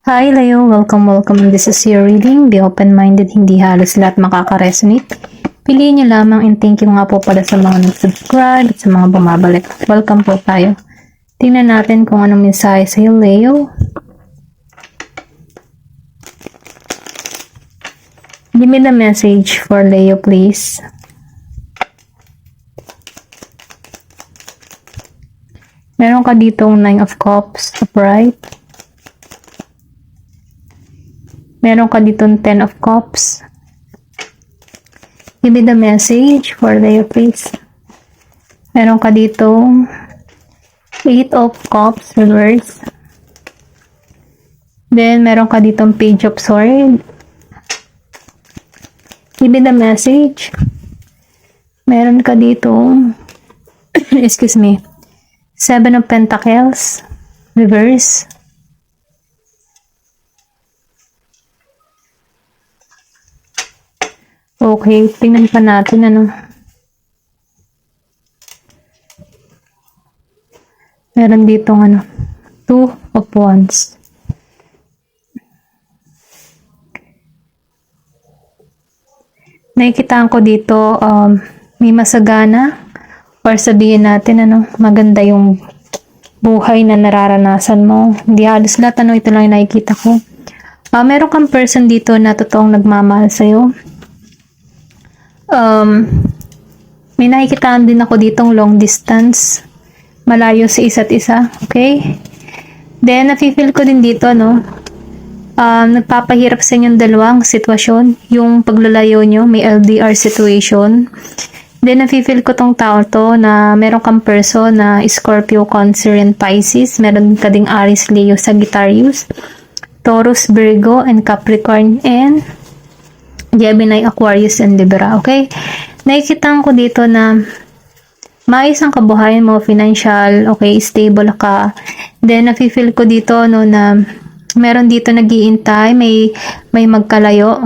Hi Leo, welcome. This is your reading. Be open-minded, hindi halos lahat makaka-resonate. Piliin niyo lamang and thank you nga po pala sa mga nag-subscribe at sa mga bumabalik. Welcome po tayo. Tingnan natin kung anong mensahe sa iyo, Leo. Give me the message for Leo, please. Meron ka ditong 9 of Cups, upright. Meron ka ditong 10 of Cups. Give me the message for Leo, please. Meron ka ditong 8 of Cups, reverse. Then, meron ka ditong Page of Swords. Give me the message. Meron ka ditong excuse me, 7 of Pentacles, reverse. Okay, tingnan pa natin ano. Meron ditong ano, 2 of Wands. Nakikitaan ko dito, may masagana or sabihin natin ano, maganda yung buhay na nararanasan mo. Hindi halos lahat ano, ito lang yung nakikita ko. Meron kang person dito na totoong nagmamahal sa'yo. May nakikitaan din ako ditong long distance, malayo sa isa't isa, okay? Then, nafe-feel ko din dito, no? Nagpapahirap sa inyong dalawang sitwasyon, yung paglalayo nyo, may LDR situation. Then, nafe-feel ko tong tao to na meron kang person na Scorpio, Cancer, and Pisces. Meron ka ding Aries, Leo, Sagittarius, Taurus, Virgo, and Capricorn, and Gemini, Aquarius, and Libra, okay? Nakikita ko dito na maayos ang kabuhayan mo, financial, okay, stable ka. Then, nafe-feel ko dito, no, na meron dito nag-iintay, may magkalayo.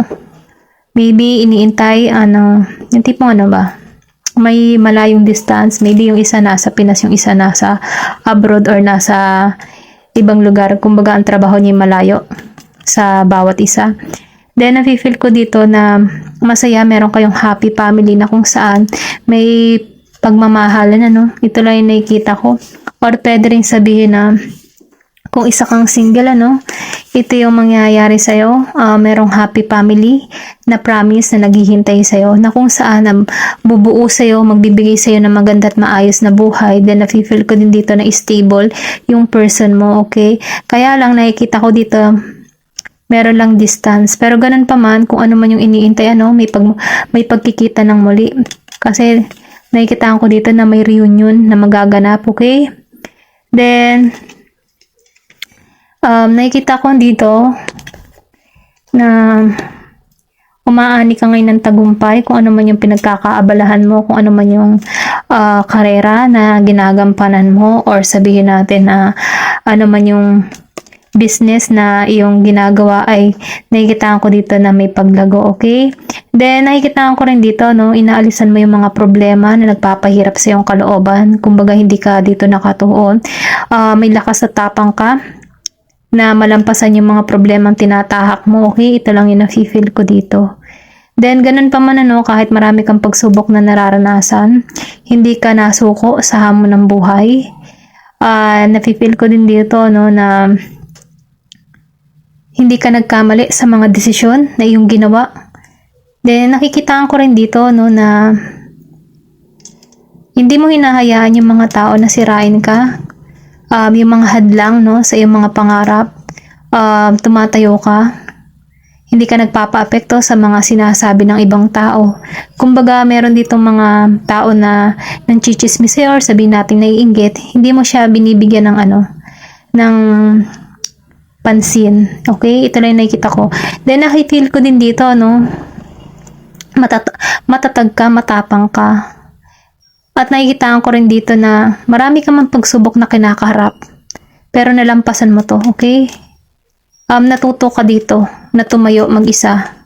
Maybe, iniintay, ano, yung tipong ano ba? May malayong distance. Maybe yung isa nasa Pinas, yung isa nasa abroad or nasa ibang lugar. Kumbaga, ang trabaho niya malayo sa bawat isa. Then, nafe-feel ko dito na masaya, meron kayong happy family na kung saan may pagmamahalan, ano. Ito lang yung nakikita ko. Or pwede rin sabihin na kung isa kang single, ano, ito yung mangyayari sa'yo. Merong happy family na promise na naghihintay sa'yo, na kung saan bubuo sa'yo, magbibigay sa'yo ng maganda at maayos na buhay. Then, nafe-feel ko din dito na stable yung person mo, okay? Kaya lang, nakikita ko dito, meron lang distance. Pero ganun pa man, kung ano man yung iniintay, ano, may pagkikita ng muli. Kasi, nakikita ko dito na may reunion na magaganap, okay? Then, nakikita ko dito na umaani ka ngayon ng tagumpay, kung ano man yung pinagkakaabalahan mo, kung ano man yung karera na ginagampanan mo, or sabihin natin na ano man yung business na iyong ginagawa, ay nakikita ko dito na may paglago, okay? Then, nakikita ko rin dito, no, inaalisan mo yung mga problema na nagpapahirap sa iyong kalooban. Kumbaga, hindi ka dito nakatuon. May lakas at tapang ka na malampasan yung mga problemang tinatahak mo, okay? Ito lang yung nafe-feel ko dito. Then, ganun pa man, ano, kahit marami kang pagsubok na nararanasan, hindi ka nasuko sa hamon ng buhay. Nafe-feel ko din dito, no, na hindi ka nagkamali sa mga desisyon na iyong ginawa. Then, nakikita ko rin dito, no, na hindi mo hinahayaan yung mga tao na sirain ka. Yung mga hadlang, no, sa iyong mga pangarap. Tumatayo ka. Hindi ka nagpapa-apekto sa mga sinasabi ng ibang tao. Kumbaga, meron ditong mga tao na nanchichismis sa'yo or sabihin natin naiinggit. Hindi mo siya binibigyan ng ano, ng pansin. Okay? Ito lang yung nakikita ko. Then, nakifeel ko din dito, no, matatag ka, matapang ka. At nakikita ko rin dito na marami ka man pagsubok na kinakaharap. Pero nalampasan mo to, okay? Natuto ka dito na tumayo mag-isa.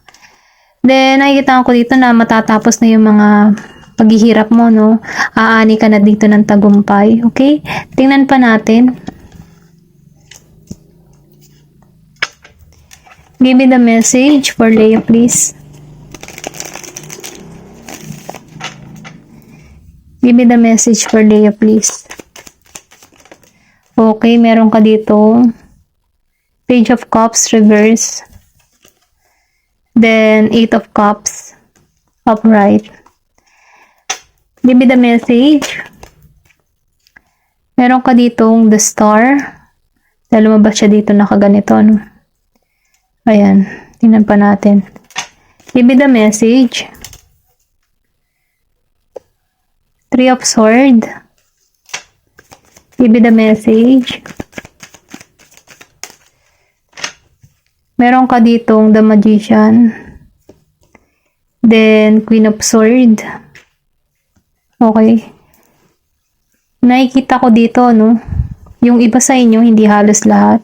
Then, nakikita ko dito na matatapos na yung mga paghihirap mo, no? Aani ka na dito ng tagumpay, okay? Tingnan pa natin. Give me the message for Leo, please. Give me the message for Leo, please. Okay, meron ka dito. Page of Cups, reverse. Then, Eight of Cups, upright. Give me the message. Meron ka ditong the Star. Dahil lumabas siya dito nakaganito, no? Ayan, tingnan pa natin. Give me the message. Three of Swords. Give me the message. Meron ka ditong the Magician. Then, Queen of Swords. Okay. Nakikita ko dito, no? Yung iba sa inyo, hindi halos lahat.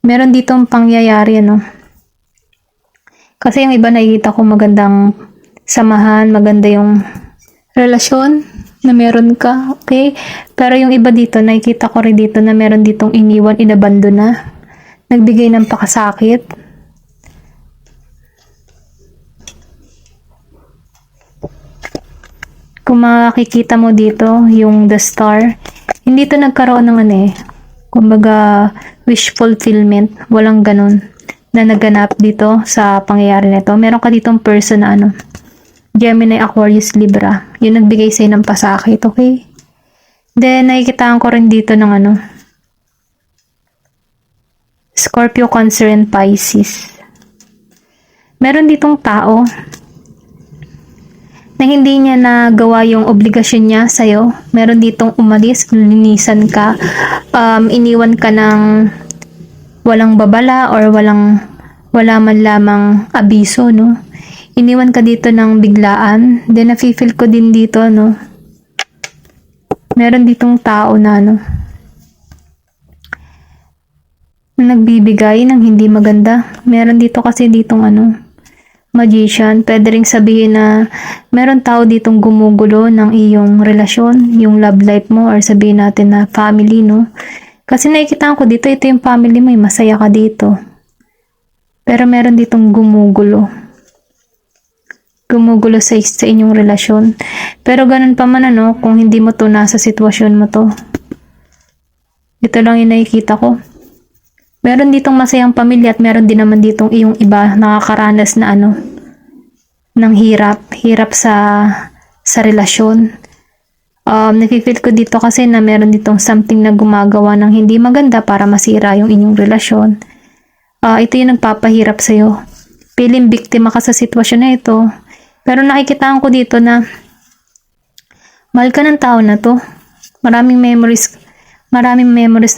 Meron ditong pangyayari, no? Kasi yung iba nakikita ko magandang samahan, maganda yung relasyon na meron ka, okay? Pero yung iba dito, nakikita ko rin dito na meron ditong iniwan, inabando na. Nagbigay ng pakasakit. Kung makikita mo dito, yung the Star, hindi to nagkaroon ng kumbaga, wish fulfillment. Walang ganun na naganap dito sa pangyayari nito. Meron ka ditong person na Gemini, Aquarius, Libra. Yung nagbigay sa'yo ng pasakit, okay? Then, nakikitaan ko rin dito ng Scorpio, Cancer, and Pisces. Meron ditong tao na hindi niya nagawa yung obligasyon niya sa'yo. Meron ditong umalis, linisan ka, iniwan ka ng walang babala or wala man lamang abiso, no? Iniwan ka dito ng biglaan. Then, nafe-feel ko din dito, no? Meron ditong tao na, nagbibigay ng hindi maganda. Meron dito kasi ditong Magician. Pwede ring sabihin na meron tao ditong gumugulo ng iyong relasyon, yung love life mo, or sabihin natin na family, no? Kasi nakikita ko dito, ito yung family mo, masaya ka dito. Pero meron ditong gumugulo. Gumugulo sa inyong relasyon. Pero ganun pa man, kung hindi mo to nasa sitwasyon mo to. Ito lang yung nakikita ko. Meron ditong masayang pamilya at meron din naman ditong iyong iba nakakaranas na ng hirap sa relasyon. Nafe-feel ko dito kasi na meron ditong something na gumagawa ng hindi maganda para masira yung inyong relasyon. Ito yung nagpapahirap sa'yo. Feeling biktima ka sa sitwasyon na ito. Pero nakikitaan ko dito na mahal ka ng tao na to. Maraming memories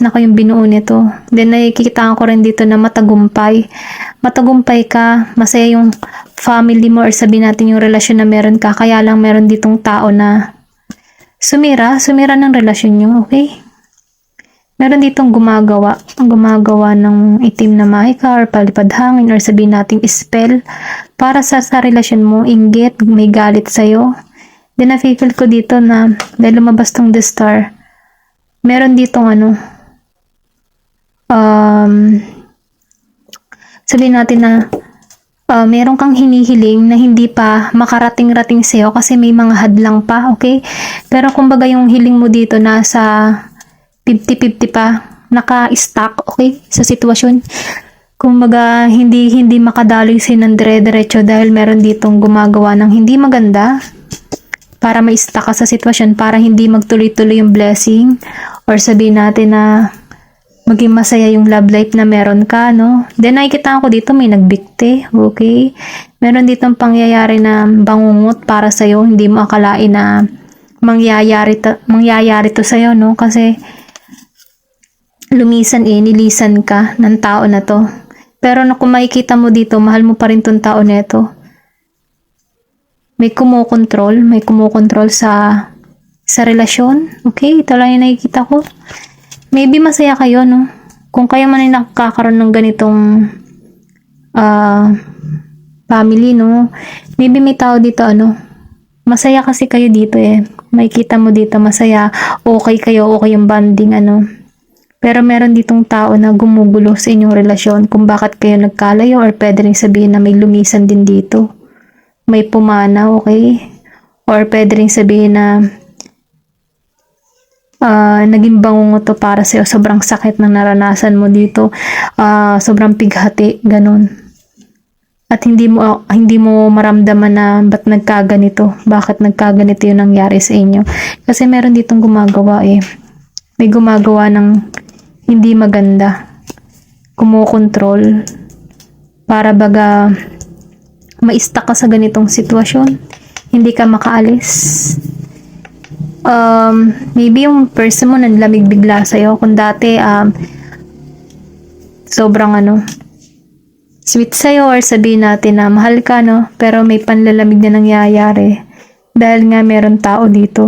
na kayong binuo nito. Then, nakikita ko rin dito na matagumpay. Matagumpay ka, masaya yung family mo or sabihin natin yung relasyon na meron ka. Kaya lang meron ditong tao na sumira ng relasyon nyo, okay? Meron ditong gumagawa ng itim na mahika or palipad hangin or sabihin natin spell para sa relasyon mo, inggit, may galit sa'yo. Then, nafe-feel ko dito na dahil lumabas tong the Star, meron ditong sabihin natin na meron kang hinihiling na hindi pa makarating-rating sa'yo kasi may mga hadlang pa, okay? Pero kumbaga yung hiling mo dito nasa 50-50 pa, naka-stuck, okay? Sa sitwasyon. Kumbaga hindi makadaloy sa'yo ng dire-diretso dahil meron ditong gumagawa ng hindi maganda para ma-stuck ka sa sitwasyon, para hindi magtuloy-tuloy yung blessing, or sabihin natin na maging masaya yung love life na meron ka, no? Then, nakikita ko dito may nagbikti, okay? Meron ditong pangyayari na bangungot para sa'yo, hindi mo akalain na mangyayari to sa'yo, no? Kasi, nilisan ka ng tao na to. Pero kung makikita mo dito, mahal mo pa rin tong tao na ito. May kumukontrol sa relasyon. Okay, ito lang yung nakikita ko. Maybe masaya kayo, no? Kung kayo man ay nakakaroon ng ganitong family, no? Maybe may tao dito, masaya kasi kayo dito, Makikita mo dito, masaya, okay kayo, okay yung bonding, Pero meron ditong tao na gumugulo sa inyong relasyon kung bakit kayo nagkalayo, or pwede rin sabihin na may lumisan din dito. May pumana, okay? Or pwede rin sabihin na naging bangungo to para sa'yo. Sobrang sakit ng naranasan mo dito. Sobrang pighati, ganun. At hindi mo maramdaman na ba't nagkaganito. Bakit nagkaganito yung nangyari sa inyo. Kasi meron ditong gumagawa eh. May gumagawa ng hindi maganda. Kumokontrol. Para baga ma-stuck ka sa ganitong sitwasyon. Hindi ka makaalis. Maybe yung person mo nanlamig bigla sa'yo. Kung dati, sobrang sweet sa'yo, or sabihin natin na mahal ka, no? Pero may panlalamig na nangyayari. Dahil nga meron tao dito.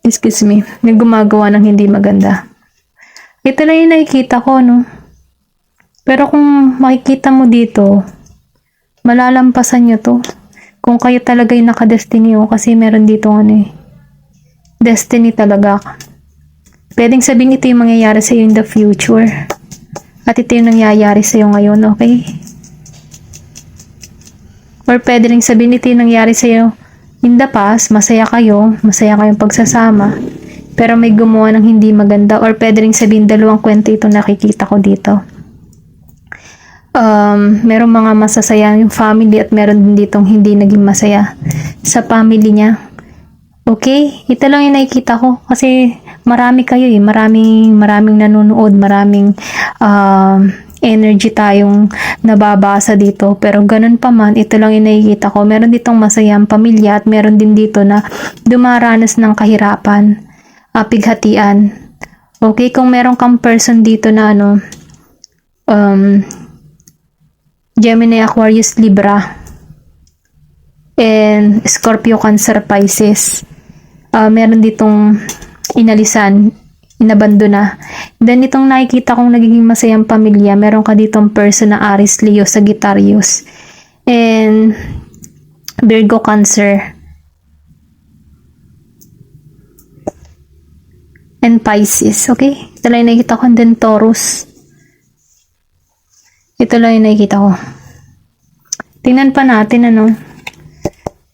Excuse me. May gumagawa ng hindi maganda. Ito lang yung nakikita ko, no? Pero kung makikita mo dito, malalampasan nyo to. Kung kayo talaga yung nakadestiny mo, kasi meron dito destiny talaga. Pwedeng sabihin ito yung mangyayari sa iyo in the future. At ito yung nangyayari sa iyo ngayon, okay? Or pwede rin sabihin ito yung nangyayari sa iyo in the past, masaya kayong pagsasama. Pero may gumawa ng hindi maganda. Or pwede rin sabihin dalawang kwento ito nakikita ko dito. Merong mga masasaya yung family at meron din ditong hindi naging masaya sa family niya. Okay? Ito lang yung nakikita ko kasi marami kayo eh. Maraming nanonood, maraming energy tayong nababasa dito. Pero ganun pa man, ito lang yung nakikita ko. Meron ditong masayang pamilya at meron din dito na dumaranas ng kahirapan, pighatian. Okay? Kung meron kang person dito na Gemini, Aquarius, Libra, and Scorpio, Cancer, Pisces. Meron ditong inalisan, inabandona. Then itong nakikita kong nagiging masayang pamilya, meron ka ditong person na Aries, Leo, Sagittarius, and Virgo, Cancer, and Pisces. Okay? Ito lang yung nakikita ko. And then Taurus. Ito lang yung nakikita ko. Tingnan pa natin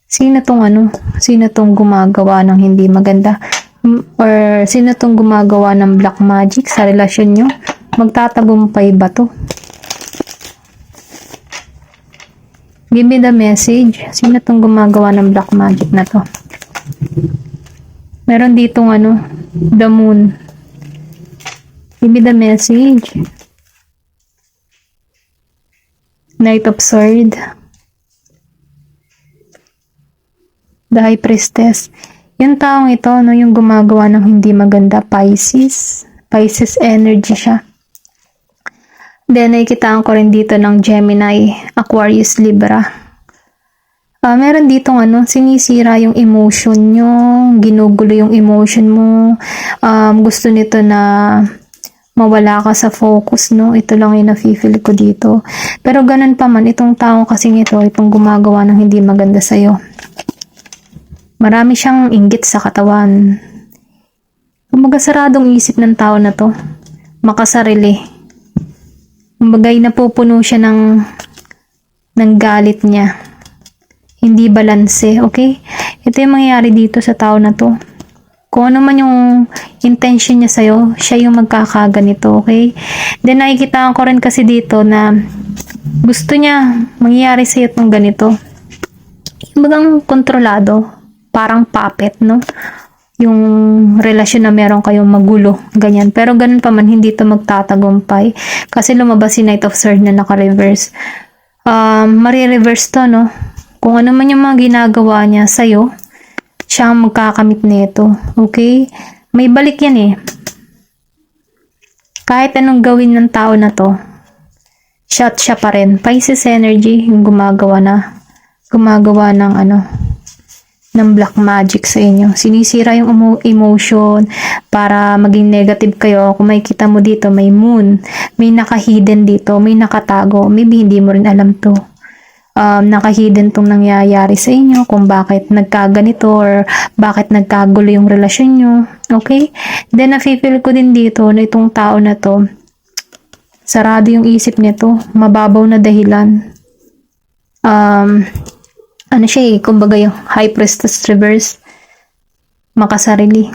sino tong gumagawa ng hindi maganda, or sino tong gumagawa ng black magic sa relasyon nyo. Magtatagumpay ba to? Give me the message. Sino tong gumagawa ng black magic na to? Meron ditong the moon. Give me the message. Knight of Swords, the High Priestess. Yung taong ito, yung gumagawa ng hindi maganda, Pisces energy siya. Then, nakikitaan ko rin dito ng Gemini, Aquarius, Libra. Meron ditong sinisira yung emotion nyo, ginugulo yung emotion mo, gusto nito na mawala ka sa focus, no? Ito lang yung nafe-feel ko dito. Pero ganun pa man, itong taong kasing itong gumagawa ng hindi maganda sa'yo. Marami siyang inggit sa katawan. Kumbaga saradong isip ng tao na to. Makasarili. Kumbaga napupuno siya ng galit niya. Hindi balanse, okay? Ito yung mangyayari dito sa tao na to. Kung ano man yung intention niya sa'yo, siya yung magkakaganito, okay? Then, nakikitaan ko rin kasi dito na gusto niya mangyayari sa'yo itong ganito. Bagang kontrolado, parang puppet, no? Yung relasyon na meron kayong magulo, ganyan. Pero ganun pa man, hindi to magtatagumpay. Kasi lumabas si Knight of Swords na naka-reverse. Mari-reverse to, no? Kung ano man yung mga ginagawa niya sa'yo, siya ang magkakamit nito. Okay? May balik yan eh. Kahit anong gawin ng tao na to, shot siya pa rin. Pisces energy, yung gumagawa ng ng black magic sa inyo. Sinisira yung emotion para maging negative kayo. Kung makikita mo dito, may moon. May naka-hidden dito. May nakatago. Maybe hindi mo rin alam to. nakahidden tong nangyayari sa inyo, kung bakit nagkaganito or bakit nagkagulo yung relasyon nyo. Okay? Then, nafe-feel ko din dito na itong tao na to, sarado yung isip nito, mababaw na dahilan. Ano siya kumbaga yung High Priestess reverse, makasarili.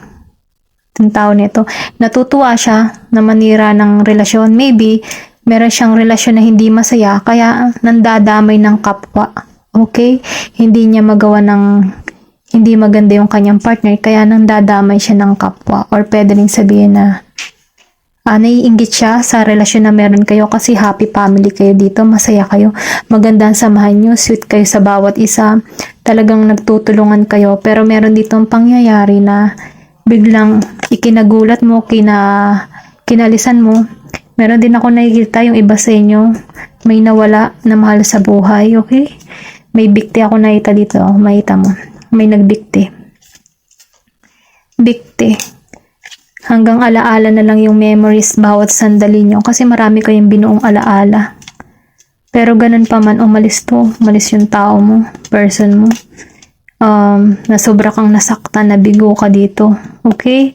Itong tao nito, natutuwa siya na manira ng relasyon. Maybe, meron siyang relasyon na hindi masaya, kaya nandadamay ng kapwa. Okay? Hindi niya magawa ng hindi maganda yung kanyang partner, kaya nandadamay siya ng kapwa. Or pwede rin sabihin na naiinggit siya sa relasyon na meron kayo kasi happy family kayo dito, masaya kayo, maganda ang samahan nyo, sweet kayo sa bawat isa, talagang nagtutulungan kayo. Pero meron ditong pangyayari na biglang ikinagulat mo, kinalisan mo. Meron din ako nakikita yung iba sa inyo, may nawala na mahal sa buhay, okay? May bikti ako nakita dito, makita mo. May nagbikti. Bikti. Hanggang alaala na lang yung memories bawat sandali nyo kasi marami kayong binuong alaala. Pero ganun pa man, umalis yung tao mo, person mo. Na sobra kang nasaktan, nabigo ka dito, okay?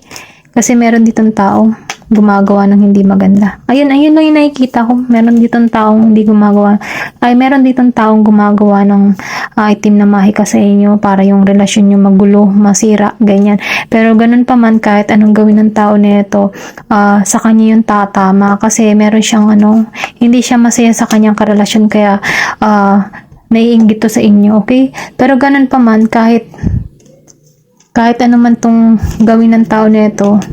Kasi meron ditong tao gumagawa ng hindi maganda. Ayun lang yung nakikita ko. Meron ditong taong hindi gumagawa. Meron ditong taong gumagawa ng item na mahika sa inyo para yung relasyon nyo magulo, masira, ganyan. Pero ganun pa man, kahit anong gawin ng tao nito, sa kanya yung tatama. Kasi meron siyang hindi siya masaya sa kanyang karelasyon, kaya naiinggit to sa inyo, okay? Pero ganun pa man, kahit ano man tong gawin ng tao nito,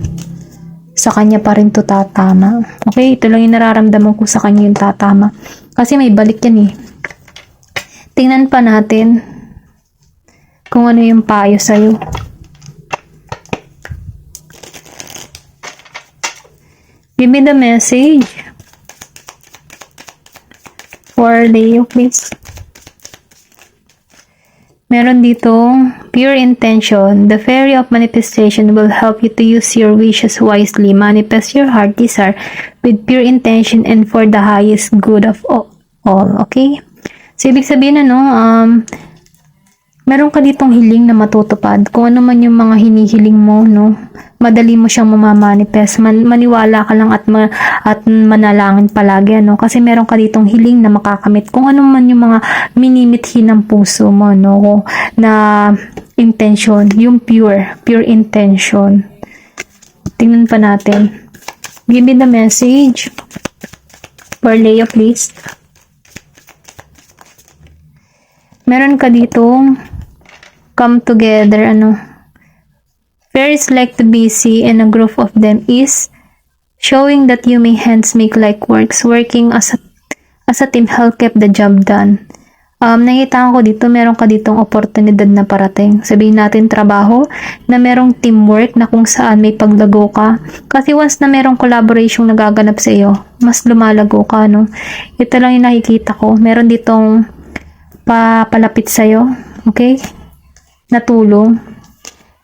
sa kanya pa rin to tatama. Okay, ito lang yung nararamdaman ko sa kanya yung tatama. Kasi may balik yan eh. Tingnan pa natin kung ano yung payo sa'yo. Give me the message for Leo, please. Meron dito, pure intention. The fairy of manifestation will help you to use your wishes wisely. Manifest your heart desire with pure intention and for the highest good of all. Okay? So, ibig sabihin meron ka ditong hiling na matutupad. Kung ano man yung mga hinihiling mo, madali mo siyang mamamanifest. Maniwala ka lang at manalangin palagi, kasi meron ka ditong hiling na makakamit. Kung ano man yung mga minimithi ng puso mo, na intention, yung pure intention. Tingnan pa natin. Give me the message for Leo, please. Meron ka ditong come together, Fairies like to be busy and a group of them is showing that you may hands make like works, working as a team help keep the job done. Nakita ko dito, meron ka ditong oportunidad na parating. Sabihin natin trabaho, na merong teamwork na kung saan may paglago ka. Kasi once na merong collaboration na gaganap sa iyo, mas lumalago ka, Ito lang yung nakikita ko. Meron ditong papalapit sa'yo, okay? Natulong.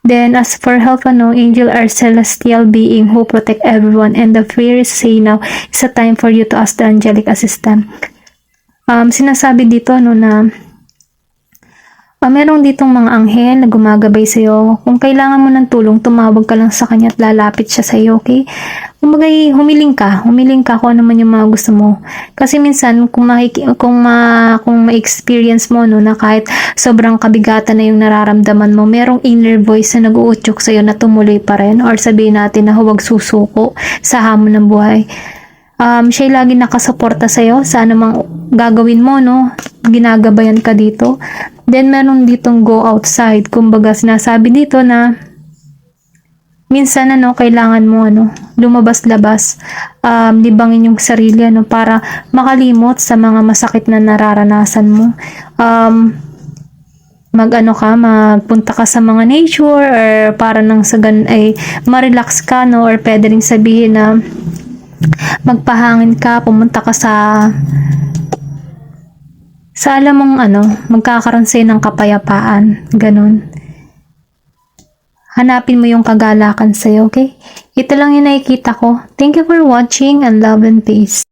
Then, as for help, angel are celestial being who protect everyone, and the fairies say now, it's a time for you to ask the angelic assistant. Sinasabi dito, na meron ditong mga anghel na gumagabay sa'yo. Kung kailangan mo ng tulong, tumawag ka lang sa kanya at lalapit siya sa'yo, okay? Kumbaga, humiling ka kung ano man yung mga gusto mo. Kasi minsan, kung ma-experience mo, na kahit sobrang kabigatan na yung nararamdaman mo, merong inner voice na nag-uutyok sa'yo na tumuloy pa rin, or sabihin natin na huwag susuko sa hamon ng buhay. Siya'y lagi nakasuporta sa'yo sa anumang gagawin mo, ginagabayan ka dito. Then, meron ditong go outside. Kumbaga, sinasabi dito na minsan, kailangan mo, lumabas-labas, libangin yung sarili, para makalimot sa mga masakit na nararanasan mo. Magpunta ka sa mga nature, or para nang sa ay ma-relax ka, or pwede rin sabihin na magpahangin ka, pumunta ka sa alam mong magkakaroon sa'yo ng kapayapaan, ganun. Hanapin mo yung kagalakan sa'yo, okay? Ito lang yung nakikita ko. Thank you for watching and love and peace.